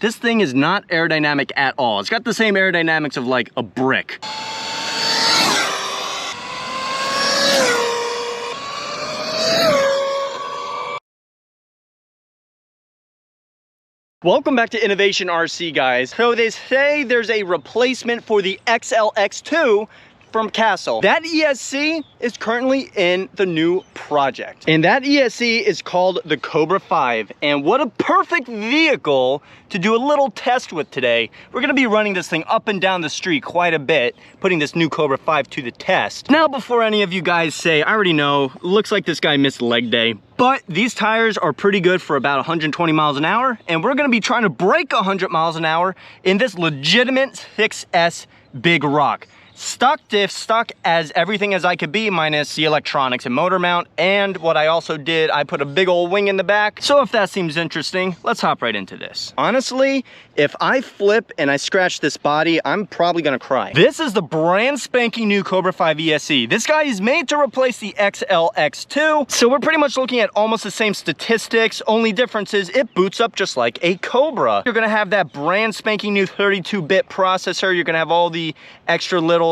this thing is not aerodynamic at all. It's got the same aerodynamics of like a brick. Welcome back to Innovation RC, guys. So they say there's a replacement for the XLX2 from Castle. That ESC is currently in the new project. And that ESC is called the Cobra 5. And what a perfect vehicle to do a little test with today. We're gonna be running this thing up and down the street quite a bit, putting this new Cobra 5 to the test. Now, before any of you guys say, I already know, looks like this guy missed leg day, but these tires are pretty good for about 120 miles an hour, and we're gonna be trying to break 100 miles an hour in this legitimate 6S Big Rock. Stock diff, stock as everything as I could be, minus the electronics and motor mount. And what I also did, I put a big old wing in the back. So if that seems interesting, let's hop right into this. Honestly, if I flip and I scratch this body, I'm probably gonna cry. This is the brand spanking new Cobra 5 ESC. This guy is made to replace the XLX2. So we're pretty much looking at almost the same statistics. Only difference is it boots up just like a Cobra. You're gonna have that brand spanking new 32-bit processor. You're gonna have all the extra little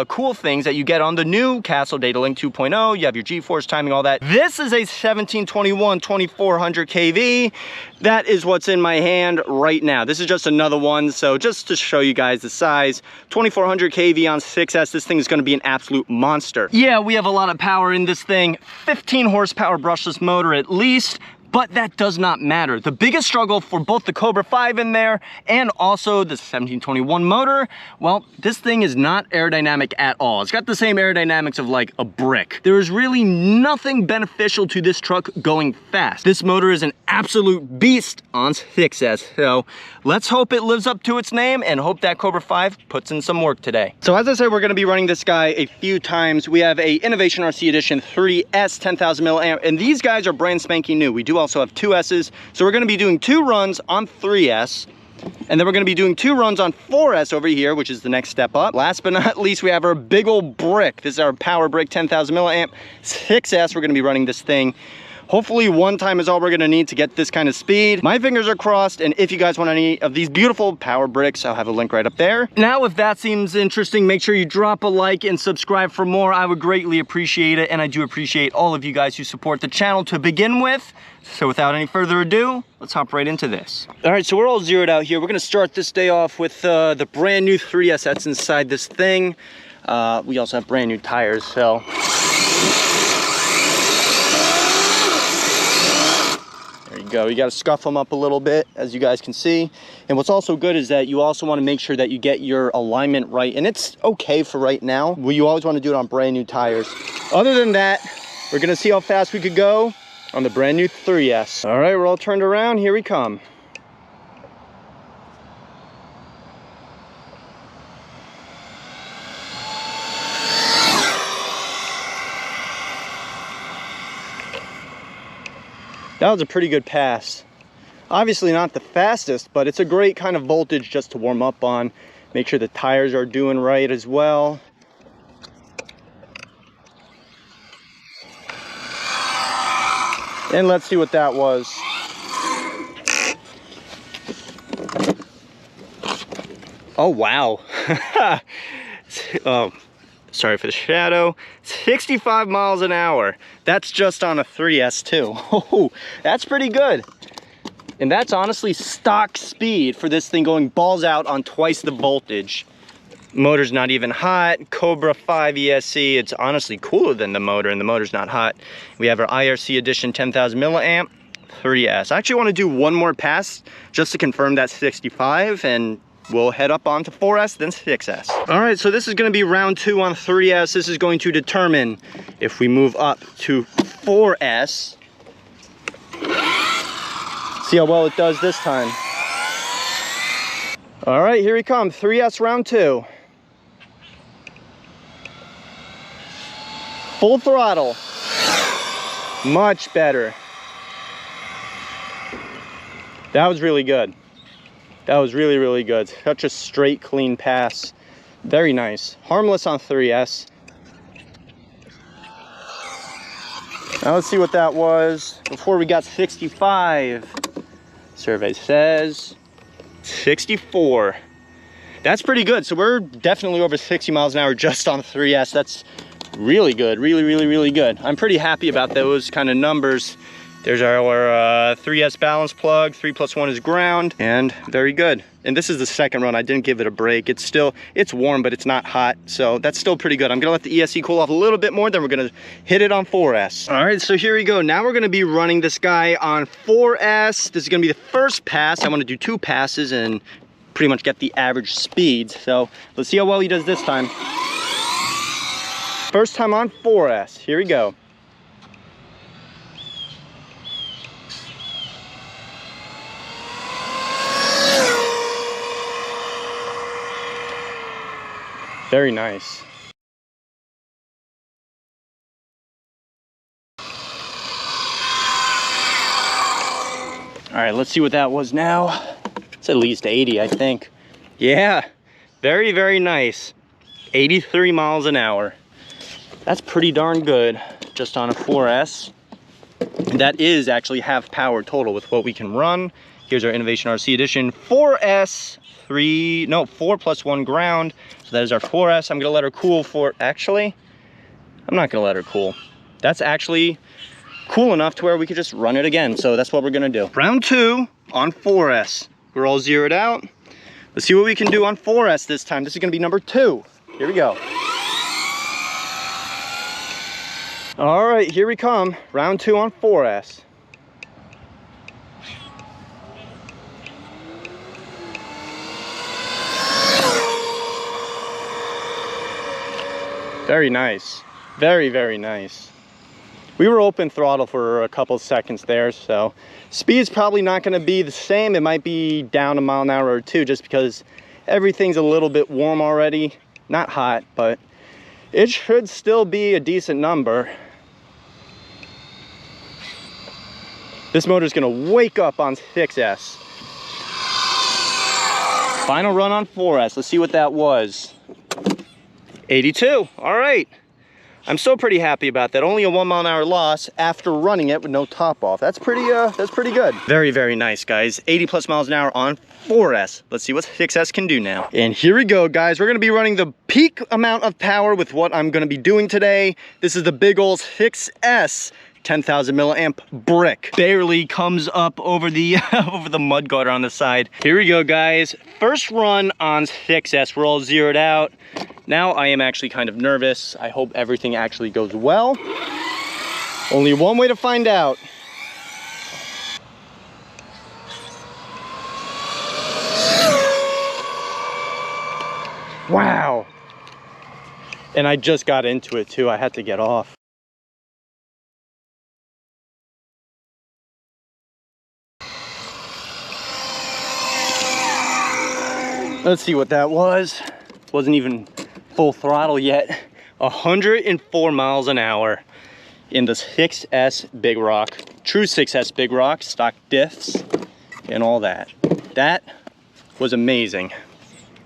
cool things that you get on the new Castle Data Link 2.0. You have your G-force timing, all that. This is a 1721 2400 kV. That is what's in my hand right now. This is just another one, so just to show you guys the size, 2400 kV on 6S, this thing is gonna be an absolute monster. Yeah, we have a lot of power in this thing, 15 horsepower brushless motor at least, but that does not matter. The biggest struggle for both the Cobra 5 in there and also the 1721 motor, well, this thing is not aerodynamic at all. It's got the same aerodynamics of like a brick. There is really nothing beneficial to this truck going fast. This motor is an absolute beast on 6S, so let's hope it lives up to its name and hope that Cobra 5 puts in some work today. So as I said, we're gonna be running this guy a few times. We have a Innovation RC Edition 3S 10,000 milliamp, and these guys are brand spanking new. We do also have 2S's, so we're going to be doing 2 runs on 3S, and then we're going to be doing 2 runs on 4S over here, which is the next step up. Last but not least, we have our big old brick. This is our power brick 10,000 milliamp 6S. We're going to be running this thing. Hopefully one time is all we're gonna need to get this kind of speed. My fingers are crossed, and if you guys want any of these beautiful power bricks, I'll have a link right up there. Now, if that seems interesting, make sure you drop a like and subscribe for more. I would greatly appreciate it, and I do appreciate all of you guys who support the channel to begin with. So without any further ado, let's hop right into this. All right, so we're all zeroed out here. We're gonna start this day off with the brand new 3S that's inside this thing. We also have brand new tires, so. There you go. You got to scuff them up a little bit, as you guys can see. And what's also good is that you also want to make sure that you get your alignment right. And it's okay for right now. Well, you always want to do it on brand new tires. Other than that, we're going to see how fast we could go on the brand new 3S. All right, we're all turned around. Here we come. That was a pretty good pass. Obviously not the fastest, but it's a great kind of voltage just to warm up on. Make sure the tires are doing right as well. And let's see what that was. Oh, wow. Oh, sorry for the shadow. 65 miles an hour. That's just on a 3S too. Oh, that's pretty good. And that's honestly stock speed for this thing going balls out on twice the voltage. Motor's not even hot. Cobra 5 ESC, it's honestly cooler than the motor, and the motor's not hot. We have our IRC Edition 10,000 milliamp 3S. I actually want to do one more pass just to confirm that 65, and we'll head up onto 4S, then 6S. All right, so this is going to be round 2 on 3S. This is going to determine if we move up to 4S. See how well it does this time. All right, here we come, 3S round 2. Full throttle. Much better. That was really good. That was really, really good. Such a straight, clean pass. Very nice. Harmless on 3S. Now let's see what that was before we got 65. Survey says 64. That's pretty good. So we're definitely over 60 miles an hour just on the 3S. That's really good, really good. I'm pretty happy about those kind of numbers. There's our 3S balance plug, 3 + 1 is ground, and very good. And this is the second run. I didn't give it a break. It's warm, but it's not hot, so that's still pretty good. I'm gonna let the ESC cool off a little bit more, then we're gonna hit it on 4S. All right, so here we go. Now we're gonna be running this guy on 4S. This is gonna be the first pass. I wanna do 2 passes and pretty much get the average speed. So let's see how well he does this time. First time on 4S, here we go. Very nice. All right, let's see what that was now. It's at least 80, I think. Yeah, very nice. 83 miles an hour. That's pretty darn good just on a 4S. And that is actually half power total with what we can run. Here's our Innovation RC Edition 4S, 4 + 1 ground. So that is our 4S. I'm gonna let her cool actually, I'm not gonna let her cool. That's actually cool enough to where we could just run it again. So that's what we're gonna do. Round 2 on 4S. We're all zeroed out. Let's see what we can do on 4S this time. This is gonna be number 2. Here we go. All right, here we come. Round 2 on 4S. Very nice. Very nice. We were open throttle for a couple seconds there, so speed's probably not gonna be the same. It might be down a mile an hour or 2 just because everything's a little bit warm already. Not hot, but it should still be a decent number. This motor's gonna wake up on 6S. Final run on 4S. Let's see what that was. 82. All right. I'm still pretty happy about that. Only a 1 mile an hour loss after running it with no top off. That's pretty good. Very nice, guys. 80+ miles an hour on 4S. Let's see what 6S can do now. And here we go, guys. We're gonna be running the peak amount of power with what I'm gonna be doing today. This is the big ol' 6S. 10,000 milliamp brick. Barely comes up over the over the mud gutter on the side. Here we go, guys. First run on 6S. We're all zeroed out. Now I am actually kind of nervous. I hope everything actually goes well. Only one way to find out. Wow. And I just got into it too. I had to get off. Let's see what that was. Wasn't even full throttle yet. 104 miles an hour in the 6S Big Rock. True 6S Big Rock, stock diffs, and all that. That was amazing.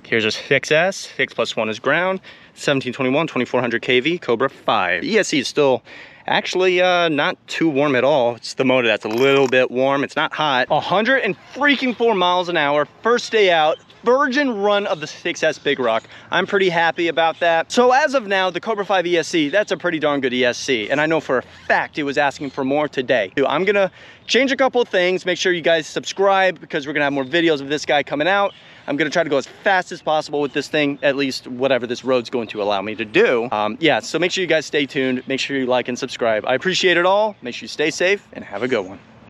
Here's a 6S, 6 + 1 is ground, 1721, 2400 kV, Cobra 5. The ESC is still actually not too warm at all. It's the motor that's a little bit warm. It's not hot. 104 miles an hour, first day out. Virgin run of the 6S Big Rock. I'm pretty happy about that. So as of now, the Cobra 5 ESC, that's a pretty darn good ESC. And I know for a fact it was asking for more today. I'm gonna change a couple of things. Make sure you guys subscribe because we're gonna have more videos of this guy coming out. I'm gonna try to go as fast as possible with this thing, at least whatever this road's going to allow me to do. Yeah, so make sure you guys stay tuned. Make sure you like and subscribe. I appreciate it all. Make sure you stay safe and have a good one.